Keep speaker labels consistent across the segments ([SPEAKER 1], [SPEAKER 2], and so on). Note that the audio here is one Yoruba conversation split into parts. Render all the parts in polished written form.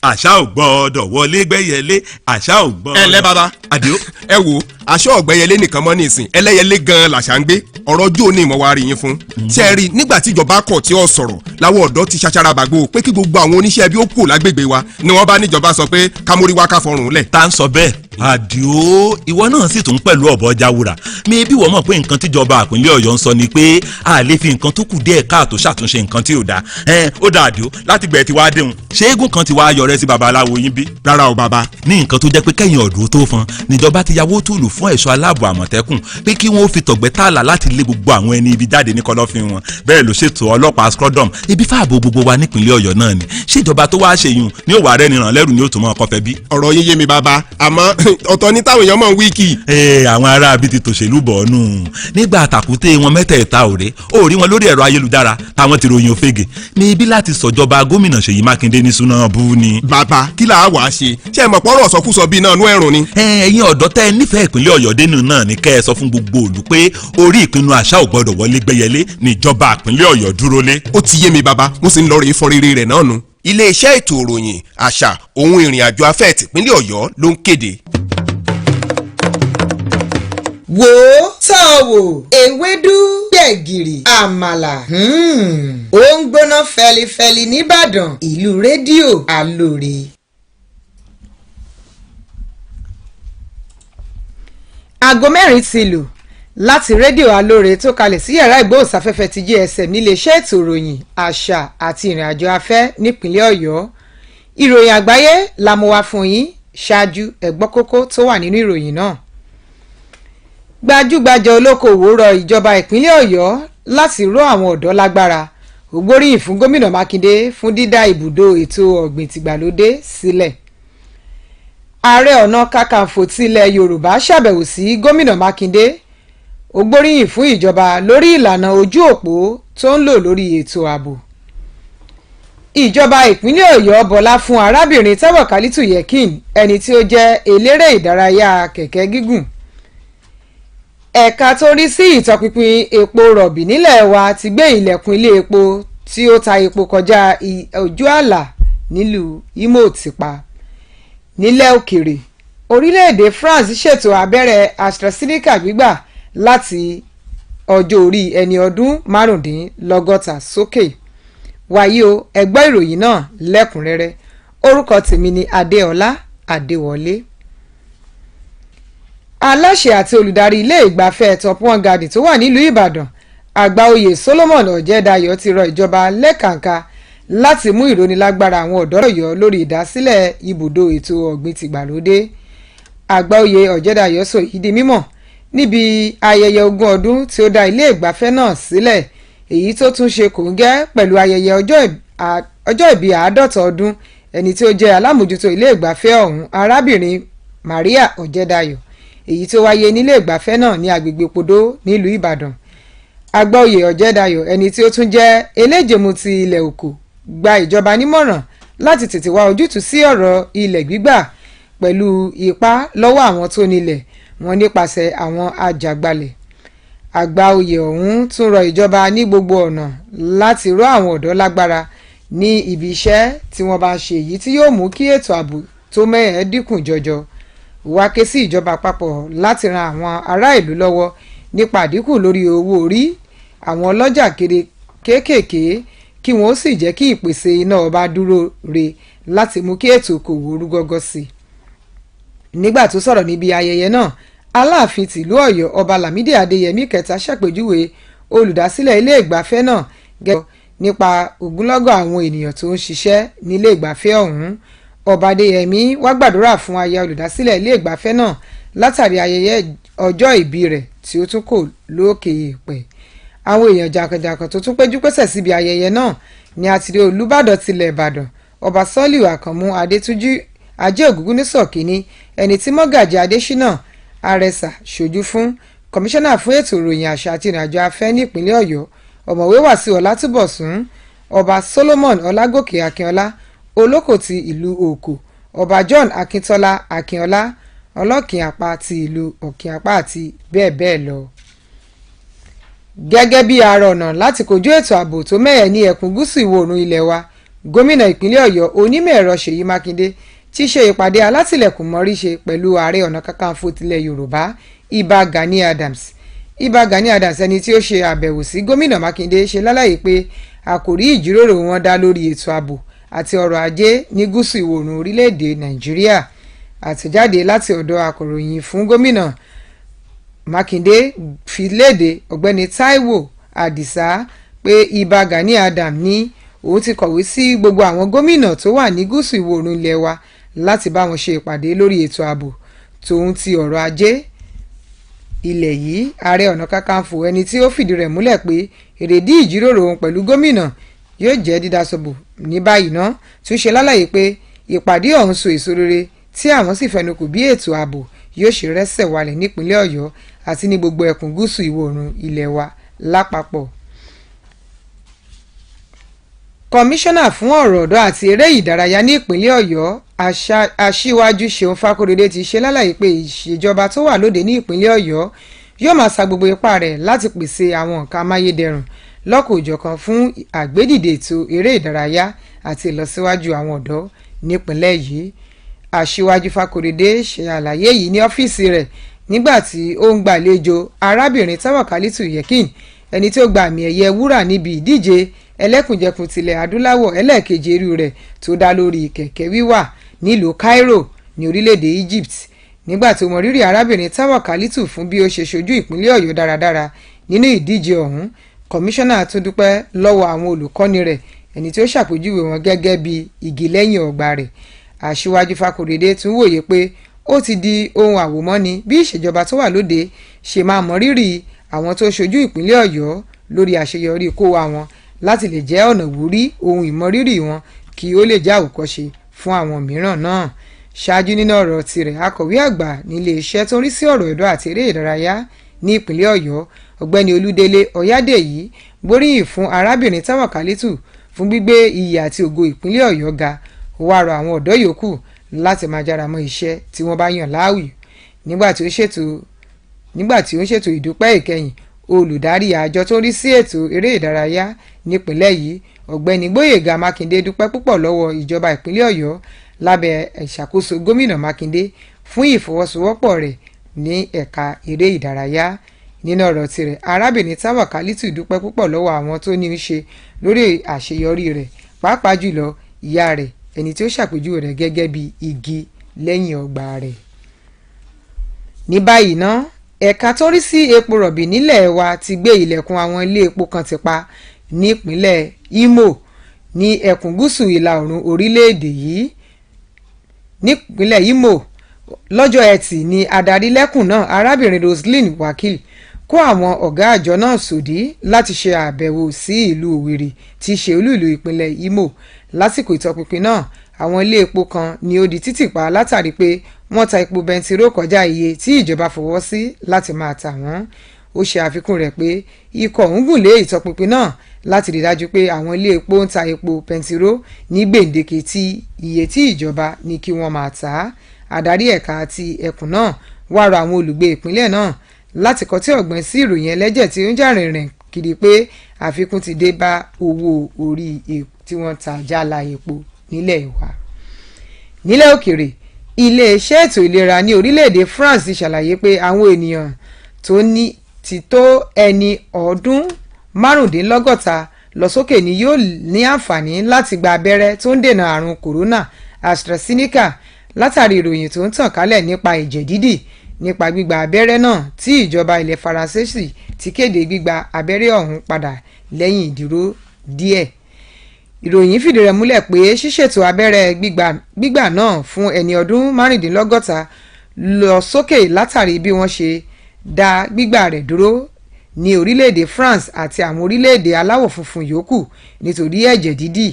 [SPEAKER 1] àṣà ò gbọ́dọ̀ wọlé gbẹ́yẹlé àṣà ò gbọ́dọ̀.
[SPEAKER 2] ẹ ǹlẹ́ baba.
[SPEAKER 1] àdìo.
[SPEAKER 2] ẹ wo aṣọ ọ̀gbẹ́yẹlé nìkan mọ́ nísìn ẹlẹ́yẹlé gan-an làṣà ń gbé ọ̀rọ̀ ojú òní ìmọ̀ wa rí yín fún. ṣé ẹ rí i nígbà tí ìjọba kọ̀ tí ó sọ̀rọ̀ láwọn ọ̀dọ́ ti ṣaṣara bàgbó pé kí gbogbo àwọn oníṣẹ́ bí ó kù lágbègbè wa ni wọ́n bá níjọba sọ pé kámórí wá ká fọrùn lẹ̀.
[SPEAKER 1] tá ń sọ bẹ́ẹ̀ àdìo ìwọ náà sì tún pẹ̀lú ọ̀bọ jáwúra mi bí wọ́n mọ̀ pé nǹkan tíjọba ìpínlẹ̀ Ọ̀yọ́ ń sọ ni pé a lè fi nǹkan tó kù díẹ̀ káàtó ṣàtúnṣe nǹkan tí ò dáa ó dáa àdìo láti gbẹ̀ tí wàá déhùn ṣé eégún kan ti wá yọrẹ sí babaláwo yín bí.
[SPEAKER 2] rárá o bàbá.
[SPEAKER 1] ní nǹkan tó jẹ́ pé kẹ́yìn ọ̀dọ́ tó fọn níjọba ti yàwó tùlù fún ẹ̀ṣọ́ aláàbò àmọ̀tẹ́kùn pé kí wọ́n fi tọ̀gbẹ́ tààlà láti lé gbogbo àwọn ẹni ibi jáde ní kọ̀lọ̀fín wọn bẹ́ẹ̀ ló ṣètò ọlọ́pàá scrodom ibi fáàbò gbogbo wa nípìnlẹ̀ Ọ̀yọ́ náà ni ṣèjọba tó wá ṣèyún ní òwà rẹ̀ nìràn lẹ́rù ni ó tún mọ́ ọkọ̀ fẹ́ bí.
[SPEAKER 2] ọ̀rọ̀ yín yé mi bàbá àmọ́ ọ̀tọ̀ ní táwọn èèyàn mọ̀ ń wíìkì.
[SPEAKER 1] àwọn ará bíi ti tòṣèlú bọ̀ ọ́nù nígbà àtàkùté wọn mẹ́tẹ̀ẹ̀ta òré ó rí wọn lórí ẹ̀rọ ayélujára táwọn ti ròyìn òfegè ní ibi láti sọ̀jọba gómìnà Ṣèyí Mákindé ní súná bú ni.
[SPEAKER 2] bàbá kí là á wàá ṣe ṣé ẹ mọ̀ pọ́rọ̀ sọkúsọ bíi náà nú ẹ̀rùn ni.
[SPEAKER 1] ẹ̀yin ọ̀dọ́ tẹ́ ẹ nífẹ̀ẹ́ ìpínlẹ̀ Ọ̀yọ́ dénú náà ni kẹ́ ẹ sọ fún gbogbo òlù pé orí ìpinnu àṣà ò gbọ́dọ̀ wọlé gbẹ́yẹlé níjọba ìpínlẹ̀ Ọ̀yọ́ dúró lé.
[SPEAKER 2] ó ti yé mi bàbá mo sì ń lọ rèé fọ rere rẹ̀ náà nu. iléeṣẹ́ ètò ìròyìn àṣà ohun ìrìn àjò afẹ́ tìpínlẹ̀ Ọ̀yọ́ ló ń kéde.
[SPEAKER 3] wò ó tọ́ wò ewédú gbẹ̀gìrì àmàlà ó ń gbóná fẹlifẹli nìbàdàn ìlú rédíò Aloore. aago 4 ti lù láti rédíò Aloore tó kalẹ̀ sí yàrá ìgbóhùnsáfẹ́fẹ́ ti GSM níléeṣẹ́ ètò ìròyìn àṣà àti ìrìnàjò afẹ́ nípínlẹ̀ Ọ̀yọ́. ìròyìn àgbáyé la mú wá fún yín ṣáájú ẹ gbọ́ kókó tó wà nínú ìròyìn náà. gbajúgbajà olókoòwò rọ ìjọba ìpínlẹ̀ Ọ̀yọ́ láti ró àwọn ọ̀dọ́ lágbára ó gbóríyìn fún gómìnà Mákindé fún dídá ibùdó ètò ọ̀gbìn tìgbàlódé sílẹ̀. ààrẹ ọ̀nà kakanfò tilẹ̀ Yorùbá ṣàbẹ̀wò sí gómìnà Mákindé ó gbóríyìn fún ìjọba lórí ìlànà ojú òpó tó ń lò lórí ètò ààbò. ìjọba ìpínlẹ̀ Ọ̀yọ́ bọlá fún arábìnrin Táwàkálítù Yẹkìn ẹni tí ó jẹ́ eléré ìdárayá kẹ̀kẹ́ gígùn. ẹ̀ka tó rí sí ìtọpinpin epo rọ̀bì nílẹ̀ wa ti gbé ilẹ̀kùn ilé epo tí ó ta epo kọjá ojú ààlà nílùú Imo ti pa. nílẹ̀ òkèrè orílẹ̀-èdè France ṣètò abẹ́rẹ́ AstraZeneca gbígbà láti ọjọ́ orí ẹni ọdún 65 sókè. wàyí o ẹ gbọ́ ìròyìn náà lẹ́kùnrẹ́rẹ́ orúkọ tèmi ni Adéọlá Adéwọlé. aláṣẹ àti olùdarí ilé ìgbafẹ́ Top One Garden tó wà nílùú Ìbàdàn àgbàoyè Solomon Ọ̀jẹ̀dayọ̀ ti rọ ìjọba lẹ́kàǹkà láti mú ìrónilágbára àwọn ọ̀dọ́ Ọ̀yọ́ lórí ìdásílẹ̀ ibùdó ètò ọ̀gbìn tìgbàlódé. àgbàoyè Ọ̀jẹ̀dayọ̀ sọ èyí di mímọ̀ níbi ayẹyẹ 20 ọdún tí ó dá ilé ìgbafẹ́ náà sílẹ̀ èyí tó tún ṣe kòńgẹ́ pẹ̀lú ayẹyẹ ọjọ́ ìbí 50 ọdún ẹni tí ó jẹ́ alámòjútó ilé ìgbafẹ́ ọ̀hún arábìnrin Maria Ọ̀jẹ̀dayọ̀ èyí tó wáyé nílé ìgbafẹ́ náà ní agbègbè Podó nílùú Ìbàdàn. àgbàoyè Ọ̀jẹ̀dayọ̀ ẹni tí ó tún jẹ́ eléjèmú ti ilẹ̀ òkò gba ìjọba nímọ̀ràn láti tètè wá ojútùú sí ọ̀rọ̀ ilẹ̀ gbígbà pẹ̀lú ipá lọ́wọ́ àwọn tó nílẹ̀ wọn nípasẹ̀ àwọn ajàgbalẹ̀. àgbàoyè ọ̀hún tún rọ ìjọba ní gbogbo ọ̀nà láti ró àwọn ọ̀dọ́ lágbára ní ibi iṣẹ́ tí wọ́n bá ń ṣe èyí tí yóò mú kí ètò ààbò tó mẹ́hẹ̀ dínkù jọjọ. wá ké sí ìjọba àpapọ̀ láti ran àwọn ará ìlú lọ́wọ́ nípa àdínkù lórí owó orí àwọn ọlọ́jà kéékèèké kí wọ́n sì jẹ́ kí ìpèsè iná ọba dúró re láti mú kí ètò okòwò rú gọ́gọ́ sí i. nígbà tó sọ̀rọ̀ níbi ayẹyẹ náà aláàfin tìlú Ọ̀yọ́ ọba Lámídì Adéyẹmí kẹta ṣàpèjúwe olùdásílẹ̀ ilé ìgbafẹ́ náà gẹ́gẹ́ nípa ogunlọ́gọ̀ àwọn ènìyàn tó ń ṣiṣẹ́ nílé ìgbafẹ́ ọ̀hún. ọba Adéyẹmí wá gbàdúrà fún aya olùdásílẹ̀ ilé ìgbafẹ́ náà látàrí ayẹyẹ ọjọ́ ìbí rẹ̀ tí ó tún kò lókè èèpẹ̀. àwọn èèyàn jàǹkànjàǹkàn tó tún péjú pésẹ̀ síbi ayẹyẹ náà ni àtìrí Olúbàdàn tilẹ̀ Ìbàdàn ọba Sọ́líù Àkànmú Adétúnjì Ajé Ògúngúnnísọ̀ Kínní ẹni tí Mọ́gàjí Adéṣínà Àrẹsà ṣojú fún kọmíṣánná fún ètò ìròyìn àṣà àti ìrìnàjò afẹ́ nípínlẹ̀ Ọ̀yọ́ ọ̀mọ̀wé Wàsíù Ọlátúbọ̀sún ọba Solomon Ọlágòkè Akínọlá olókò ti ìlú Òkò ọba John Akíntọ́lá Akínọlá ọlọ́kìn apá ti ìlú Ọ̀kìn apá àti bẹ́ẹ̀ bẹ́ẹ̀ lọ. gẹ́gẹ́ bí ara ọ̀nà láti kojú ètò ààbò tó mẹ́hẹ̀ ní ẹkùn gúúsù ìwọ̀ oòrùn ilẹ̀ wa gómìnà ìpínlẹ̀ ọ̀yọ́ onímọ̀ ẹ̀rọ ṣèyí mákindé ti ṣe ìpàdé alátìlẹ̀kùn mọ́ríṣe pẹ̀lú ààrẹ ọ̀nà kakanfò tilẹ̀ yorùbá ibà gani adams ẹni tí ó ṣe àbẹ̀wò sí gómìnà mákindé ṣe lálàyé pé àkòrí ìjíròrò wọn dá lórí ètò ààbò àti ọrọ̀ ajé ní gúúsù ìwọ̀ oòrùn orílẹ̀-èdè nàìjíríà. Àtẹ̀jáde láti ọ̀dọ̀ akọ̀ròyìn fún gómìnà mákindé fi léde ọ̀gbẹ́ni táíwò àdìsá pé ibà gani adam ní òun ti kọ̀wé sí gbogbo àwọn gómìnà tó wà ní gúúsù ìwọ̀ oòrùn ilẹ̀ wa láti bá wọn ṣe ìpàdé lórí ètò ààbò tòun ti ọrọ̀ ajé ilẹ̀ yìí. ààrẹ ọ̀nà kakanfò ẹni tí ó fìdí rẹ̀ múlẹ̀ pé èrèdí ìjíròrò òun pẹ̀lú gómìnà yóò jẹ́ dídásọ̀bò ní báyìí ná tún ṣe lálàyé pé ìpàdé ọ̀hún so èso rere tí àwọn sì fẹnukò bí ètò ààbò yóò ṣe rẹ́sẹ̀ walẹ̀ nípínlẹ̀ ọ̀yọ́ àti ní gbogbo ẹkùn gúúsù ìwọ̀ oòrùn ilẹ̀ wa lápapọ̀. kọmíṣánná fún ọ̀rọ̀ ọ̀dọ́ àti eré ìdárayá ní ìpínlẹ̀ ọ̀yọ́ aṣíwájú ṣeun fákóredé ti ṣe lálàyé pé ìṣèjọba tó wà lóde ní ìpínlẹ̀ ọ̀yọ́ yóò máa sa gbogbo ipá rẹ̀ láti pèsè àwọn nǹkan amáyédẹrùn lọ́kọ̀-òjọ̀kan fún àgbédìde ètò eré ìdárayá àti ìlọsíwájú àwọn ọ̀dọ́ nípínlẹ̀ yìí. aṣíwájú fákóredé ṣe àlàyé yìí ní ọ́fíìsì rẹ̀ nígbà tí ó ń gbàlejò arábìnrin táwọ̀kálítù yẹ̀kín ẹni tí ó gba àmì ẹ̀yẹ wúrà níbi ìdíje ẹlẹ́kùnjẹkùn tilẹ̀ adúláwọ̀ ẹlẹ́ẹ̀kejì irú rẹ̀ tó dá lórí kẹ̀kẹ́ wíwà nílùú Cairo ní orílẹ̀-èdè Egypt. nígbà tó mọ rírì arábìnrin táwọ̀kálítù fún bí ó ṣe ṣojú ìpínlẹ̀ ọ̀yọ́ dáradára nínú ìdíje ọ̀hún, kọmíṣánná tún dúpẹ́ lọ́wọ́ àwọn olùkọ́ni rẹ̀ ẹni tí ó ṣàpèjúwe wọn gẹ́gẹ́ bí igi lẹ́yìn ọgbà rẹ̀. aṣíwájú fákóredé tún wòye pé ó ti di ohun àwòmọ́ni bí ìṣèjọba tó wà lóde ṣe máa mọ rírì àwọn tó ṣojú ìpínlẹ̀ ọ̀yọ́ lórí àṣeyọrí kó wa wọn láti lè jẹ́ ọ̀nà wúrí ohun ìmọrírì wọn kí ó lè jẹ́ àwòkọ́ṣe fún àwọn mìíràn náà. ṣáájú nínú ọ̀rọ̀ tirẹ̀ akọ̀wé àgbà nílé iṣẹ́ tó ń rí sí ọ̀rọ̀ ọ̀dọ́ àti eré ìdárayá ní ìpínlẹ̀ ọ̀yọ́ ọ̀gbẹ́ni olúdélé ọ̀yádèyí gbóríyìn fún arábìnrin táwọ̀kálítù fún gbígbé iyì àti ògo ìpínlẹ̀ ọ̀yọ́ ga. ó wá rọ àwọn ọ̀dọ́ yòókù láti máa jára mọ́ iṣẹ́ tí wọ́n bá yàn láàyò. nígbà tí ó ń ṣètò ìdúpẹ́ ìkẹyìn olùdarí àjọ tó ń rí sí ètò eré ìdárayá nípìnlẹ̀ yìí ọ̀gbẹ́ni gbóyèga mákindé dúpẹ́ púpọ̀ lọ́wọ́ ìjọba ìpínlẹ̀ ọ̀yọ́ lábẹ́ ìṣàkóso gómìnà mákindé fún ìfọwọ́sowọ́pọ̀ rẹ̀ ní ẹ̀ka eré ìdárayá. nínú ọ̀rọ̀ tirẹ̀ arábìnrin táwọ̀kálítù dúpẹ́ púpọ̀ lọ́wọ́ àwọn tó ní í ṣe lórí àṣeyọrí rẹ̀ pàápàá jùlọ ìyá rẹ̀ ẹni tí ó ṣàpèjúwe rẹ̀ gẹ́gẹ́ bí igi lẹ́yìn ọgbà rẹ̀. ní báyìí ná ẹ̀ka tó rí sí epo rọ̀bì nílẹ̀ wa ti gbé ilẹ̀kùn àwọn ilé epo kan ti pa nípínlẹ̀ Imo ní ẹkùn gúúsù ìlà oòrùn orílẹ̀-èdè yìí. nípínlẹ̀ Imo lọ́jọ́ ẹtì ni adarí lẹ́kùn náà arábìnrin Roselyn Wakil kó àwọn ọ̀gá àjọ náà sòdí láti ṣe àbẹ̀wò sí ìlú Òwìrì tí í ṣe olú ìlú ìpínlẹ̀ Imo. lásìkò ìtọpinpin náà àwọn ilé epo kan ni ó di títì pa látàrí pé wọ́n ta epo bẹntiró kọjá iye tí ìjọba fọwọ́ sí láti máa tà wọ́n. ó ṣe àfikún rẹ̀ pé ikọ̀ ń gùn lé ìtọpinpin náà láti rí dájú pé àwọn ilé epo ń ta epo bẹntiró ní gbèǹdéke tí iye tí ìjọba ní kí wọ́n máa tà á. adarí ẹ̀ka ti ẹkùn náà wá rọ àwọn olùgbé ìpínlẹ̀ náà láti kọtí ọ̀gbìn sí ìròyìn ẹlẹ́jẹ̀ tí ó ń jà rìnrìn kiri pé àfikún ti dé bá owó orí tí wọ́n ta jálá epo nílẹ̀ wa. nílẹ̀ òkèrè ilé-iṣẹ́ ètò ìlera ní orílẹ̀-èdè France ti ṣàlàyé pé àwọn ènìyàn tó ní ti tó ẹni ọdún márùndínlọ́gọ́ta lọ sókè ni yóò ní àǹfààní láti gba abẹ́rẹ́ tó ń dènà àrùn kòrónà AstraZeneca látàrí ìròyìn tó ń tàn kálẹ̀ nípa ẹ̀jẹ̀ dídì nípa gbígba abẹ́rẹ́ náà tí ìjọba ilẹ̀ Faransé sì ti kéde gbígba abẹ́rẹ́ ọ̀hún padà lẹ́yìn ìdúró díẹ̀. ìròyìn fìdí rẹ̀ múlẹ̀ pé ṣíṣètò abẹ́rẹ́ gbígbà náà fún ẹni ọdún márùndínlọ́gọ́ta lọ sókè látàrí bí wọ́n ṣe dá gbígbà rẹ̀ dúró ní orílẹ̀-èdè France àti àwọn orílẹ̀-èdè aláwọ̀ funfun yòókù nítorí ẹ̀jẹ̀ dídì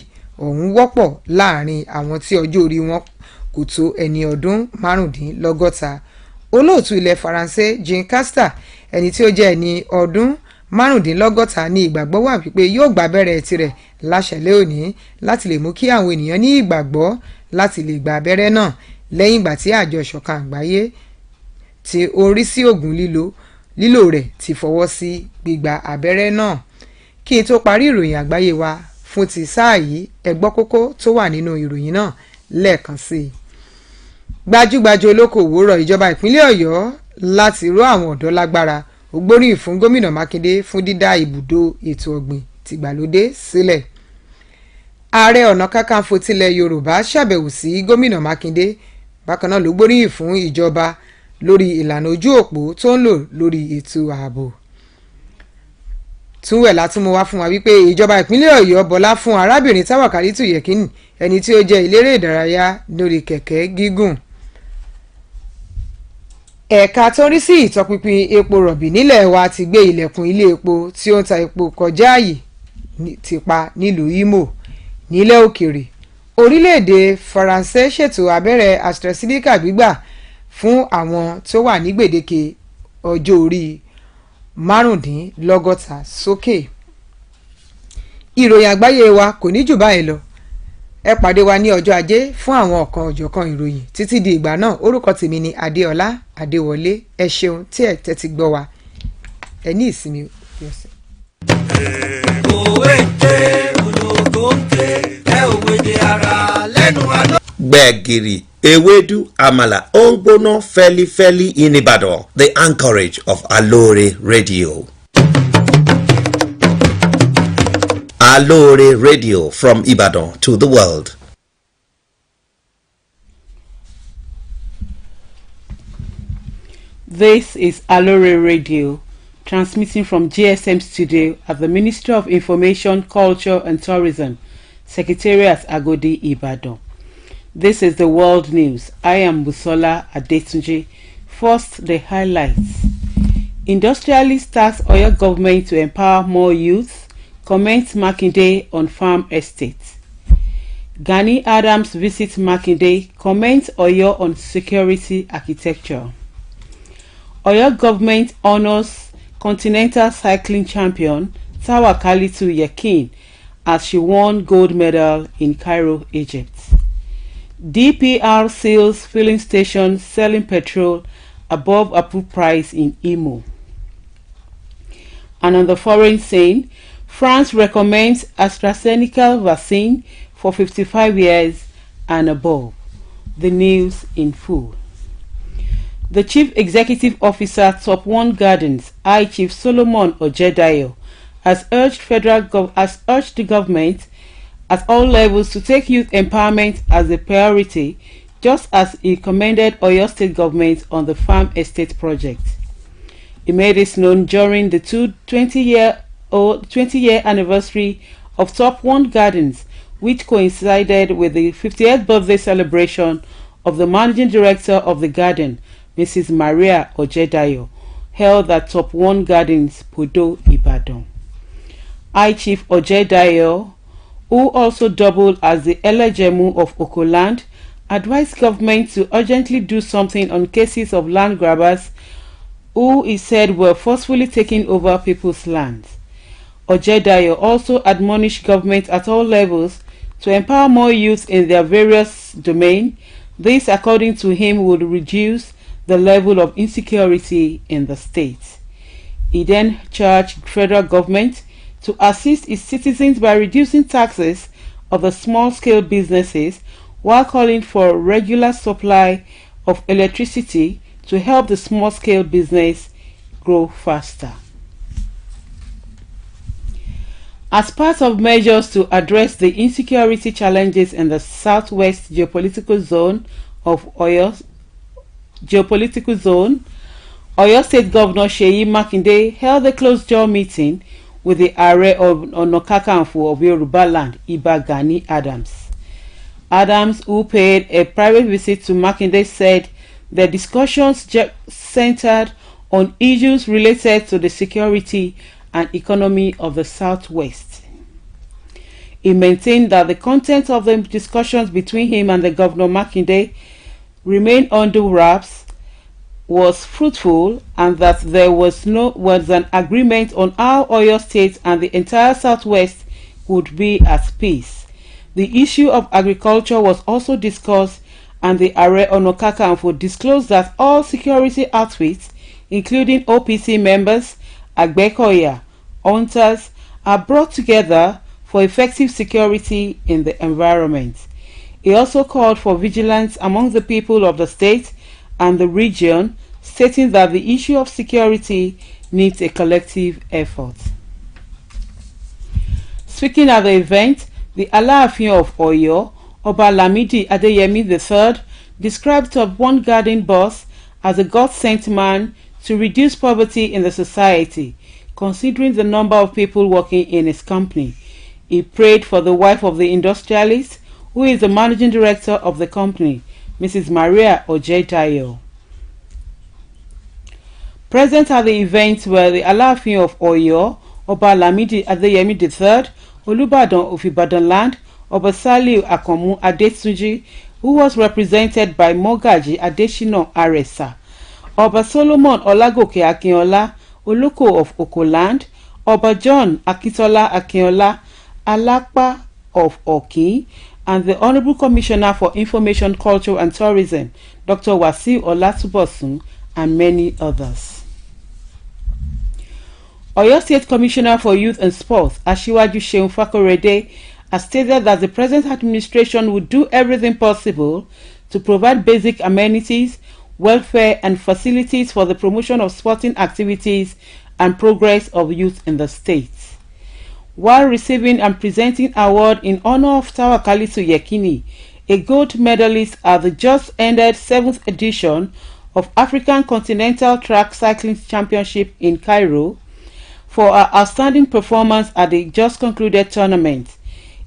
[SPEAKER 3] ọ̀hún wọ́pọ̀ láàrin àwọn tí ọjọ́ orí wọn kò tó ẹni ọdún márùndínlọ́gọ́ta. olóòtú ilẹ̀ Faransé Jean Castex ẹni tí ó jẹ́ ẹni ọdún márùndínlọ́gọ́ta ní ìgbàgbọ́ wà wípé yóò gba abẹ́rẹ́ tirẹ̀ láṣẹ̀lẹ̀ òní láti lè mú kí àwọn ènìyàn ní ìgbàgbọ́ láti lè gba abẹ́rẹ́ náà lẹ́yìn ìgbà tí àjọ ìṣọ̀kan àgbáyé tí ó ń rí sí oògùn lílò rẹ̀ ti fọwọ́ sí gbígba abẹ́rẹ́ náà. kí n tó parí ìròyìn àgbáyé wa fún ti sáà yìí ẹ gbọ́ kókó tó wà nínú ìròyìn náà lẹ́ẹ̀kan sí i. Gbajúgbajà olókoòwò rọ ìjọba ìpínlẹ̀ Ọ̀yọ́ láti ró àwọn ọ̀dọ́ lágbára ó gbóríyìn fún gómìnà Mákindé fún dídá ibùdó ètò ọ̀gbìn tìgbàlódé sílẹ̀. Ààrẹ Ọ̀nà Kakanfò tilẹ̀ Yorùbá ṣàbẹ̀wò sí gómìnà Mákindé bákan náà ló gbóríyìn fún ìjọba lórí ìlànà ojú òpó tó ń lò lórí ètò ààbò. Túnwẹ̀ látúmọ̀ wá fún wa wípé ìjọba ìpínlẹ̀ Ọ̀yọ́ bọlá fún arábìnrin Táwàkálítù Yẹ̀kínì ẹni tí ó jẹ́ eléré ìdárayá lórí kẹ̀kẹ́ gígùn. Ẹ̀ka tó ń rí sí ìtọpinpin epo rọ̀bì nílẹ̀ wa ti gbé ilẹ̀kùn ilé epo tí ó ń ta epo kọjá àyè ti pa nílùú Imo. Nílẹ̀ òkèèrè orílẹ̀-èdè Faransé ṣètò abẹ́rẹ́ AstraZeneca gbígbà fún àwọn tó wà ní gbèdéke ọjọ́ orí márùndínlọ́gọ́ta sókè. Ìròyìn àgbáyé wa kò ní jù báyìí lọ. Ẹ pàdé wa ní ọjọ́ ajé fún àwọn ọ̀kan òjọ̀kan ìròyìn títí di ìgbà náà. Orúkọ tèmi ni Adéọlá Adéwọlé. Ẹ ṣeun tí ẹ tẹ́tí gbọ́ wa. Ẹ ní ìsinmi ọ̀sẹ̀.
[SPEAKER 4] Gbẹ̀gìrì, ewédú, àmàlà, ó ń gbóná fẹ́lifẹ́li in Ìbàdàn. The anchorage of Aloore Radio. Aloore Radio from Ibadan to the world.
[SPEAKER 5] This is Aloore Radio, transmitting from GSM studio at the Ministry of Information, Culture and Tourism, Secretariat Agodi, Ibadan. This is the world news. I am Busola Adetunji. First, the highlights. Industrialists task Oyo government to empower more youth. Comments Makinde on farm estates. Gani Adams visits Makinde. Comments Oyo on security architecture. Oyo government honors continental cycling champion Táwàkálítù Yẹ̀kínì as she won gold medal in Cairo, Egypt. DPR seals filling station selling petrol above approved price in Imo. And on the foreign scene, France recommends AstraZeneca vaccine for 55 years and above. The news in full. The Chief Executive Officer, Top One Gardens, I Chief Solomon Ojedayo, has urged the government at all levels to take youth empowerment as a priority, just as he commended Oyo State government on the farm estate project. He made this known during the 20-year anniversary of Top One Gardens, which coincided with the 50th birthday celebration of the Managing Director of the garden, Mrs. Maria Ojedayo, held at Top One Gardens, Podo, Ibadan. I Chief Ojedayo, who also doubled as the Elejemu of Okoland, advised government to urgently do something on cases of land grabbers who he said were forcefully taking over people's lands. Ojedayo also admonished government at all levels to empower more youth in their various domains. This, according to him, would reduce the level of insecurity in the state. He then charged federal government to assist its citizens by reducing taxes of the small-scale businesses while calling for regular supply of electricity to help the small-scale business grow faster. As part of measures to address the insecurity challenges in the southwest geopolitical zone, Oyo State Governor Seyi Makinde held a closed-door meeting with the Ààrẹ Ọ̀nà Kakanfò of Yoruba land, Iba Gani Adams. Adams, who paid a private visit to Makinde, said the discussions centered on issues related to the security and economy of the Southwest. He maintained that the content of the discussions between him and the Governor Makinde remained under wraps, was fruitful, and that there was an agreement on how Oyo State and the entire Southwest would be at peace. The issue of agriculture was also discussed, and the Ààrẹ Ọ̀nà Kakanfò disclosed that all security outfits, including OPC members, Agbekoya, hunters, are brought together for effective security in the environment. He also called for vigilance among the people of the state and the region, stating that the issue of security needs a collective effort. Speaking at the event, the Aláàfin of Ọ̀yọ́, Ọba Lamidi Adeyemi III, described Top One Garden Boss as a God-sent man to reduce poverty in the society, considering the number of people working in his company. He prayed for the wife of the industrialist, who is the managing director of the company, Mrs. Maria Ojedayo. Present at the event were the Aláàfin of Ọ̀yọ́, Ọba Lamidi Adeyemi III, Olúbàdàn of Ìbàdàn land, Ọba Saliu Àkànmú Adétúnjì, who was represented by Mogaji Adesina Aresa, Ọba Solomon Ọlágòkè Akínọlá, Olóko of Okoland, Ọba John Akintola Akínọlá, Alápá of Ọ̀kín, and the Honourable Commissioner for Information, Culture and Tourism, Dr. Wasiu Olatubosun, and many others. Oyo State Commissioner for Youth and Sports, Asiwaju Seun Fakorede, has stated that the present administration would do everything possible to provide basic amenities, welfare and facilities for the promotion of sporting activities and progress of youth in the state. While receiving and presenting award in honor of Tawakalitu Yekini, a gold medalist at the just ended 7th edition of African Continental Track Cycling Championship in Cairo, for her outstanding performance at the just concluded tournament.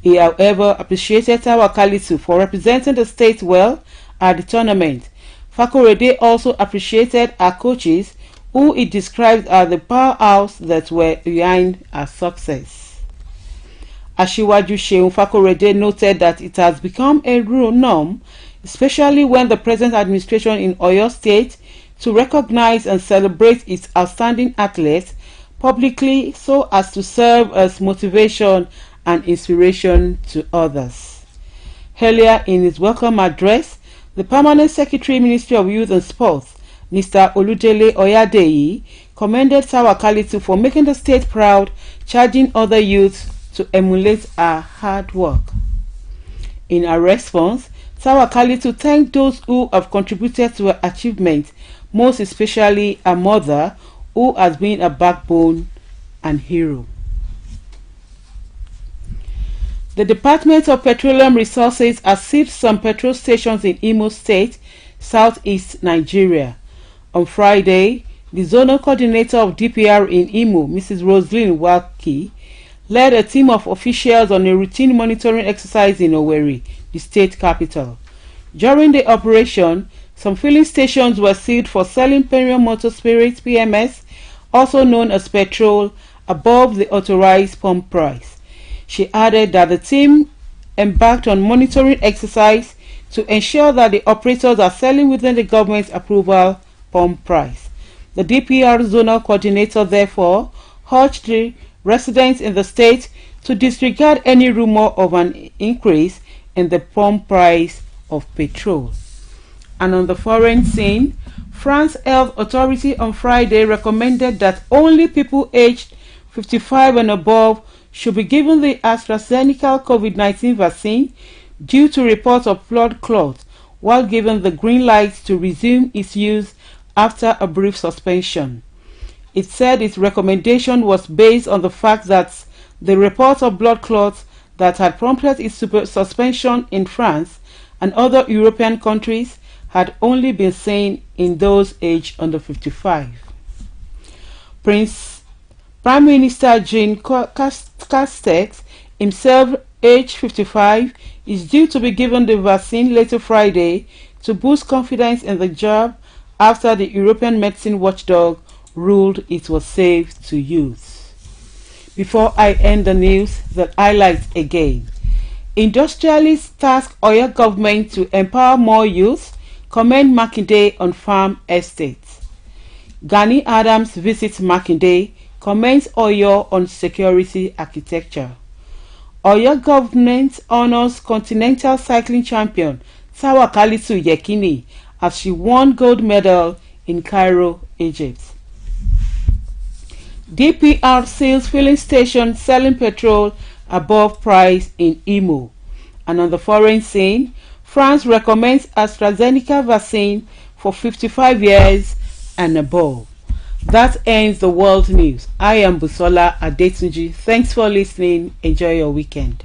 [SPEAKER 5] He, however, appreciated Tawakalitu for representing the state well at the tournament. Fakorede also appreciated her coaches, who he described as the powerhouse that were behind her success. Asiwaju Seun Fakorede noted that it has become a rule norm, especially when the present administration in Oyo State, to recognize and celebrate its outstanding athletes publicly so as to serve as motivation and inspiration to others. Earlier in his welcome address, the Permanent Secretary, Ministry of Youth and Sports, Mr. Oludele Oyadeyi, commended Tawakalitu for making the state proud, charging other youths to emulate her hard work. In her response, Tawakalitu thanked those who have contributed to her achievement, most especially her mother, who has been a backbone and hero. The Department of Petroleum Resources has seized some petrol stations in Imo State, southeast Nigeria. On Friday, the zonal coordinator of DPR in Imo, Mrs. Roslyn Waki, led a team of officials on a routine monitoring exercise in Owerri, the state capital. During the operation, some filling stations were sealed for selling premium motor spirits (PMS), also known as petrol, above the authorized pump price. She added that the team embarked on monitoring exercise to ensure that the operators are selling within the government's approval pump price. The DPR zonal coordinator therefore urged the residents in the state to disregard any rumor of an increase in the pump price of petrol. And on the foreign scene, France Health Authority on Friday recommended that only people aged 55 and above should be given the AstraZeneca COVID-19 vaccine due to reports of blood clots, while given the green light to resume its use after a brief suspension. It said its recommendation was based on the fact that the reports of blood clots that had prompted its suspension in France and other European countries had only been seen in those aged under 55. Prime Minister Jean Castex, himself aged 55, is due to be given the vaccine later Friday to boost confidence in the job after the European medicine watchdog ruled it was safe to use. Before I end the news, the highlights again. Industrialists task Oyo government to empower more youth, commend Makinde on farm estates. Gani Adams visits Makinde, commends Oyo on security architecture. Oyo government honors continental cycling champion Tawakalitu Yekini as she won gold medal in Cairo, Egypt. DPR seals filling station selling petrol above price in Imo. And on the foreign scene, France recommends AstraZeneca vaccine for 55 years and above. That ends the world news. I am Busola Adetunji. Thanks for listening. Enjoy your weekend.